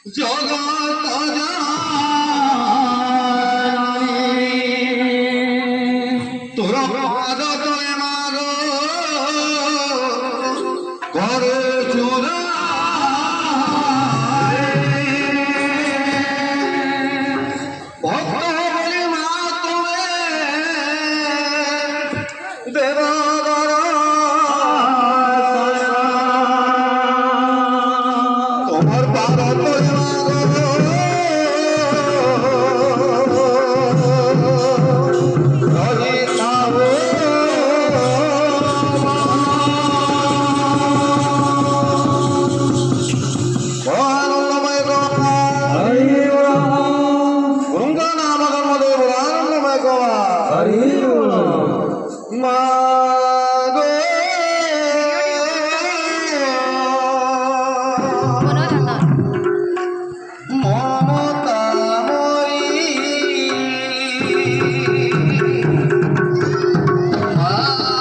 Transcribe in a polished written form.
জগত তোর পাদ তলে মাগ করে চুরা ভক্ত বলে মা তুমি দেবগর তোমার পাদ তলে মমতা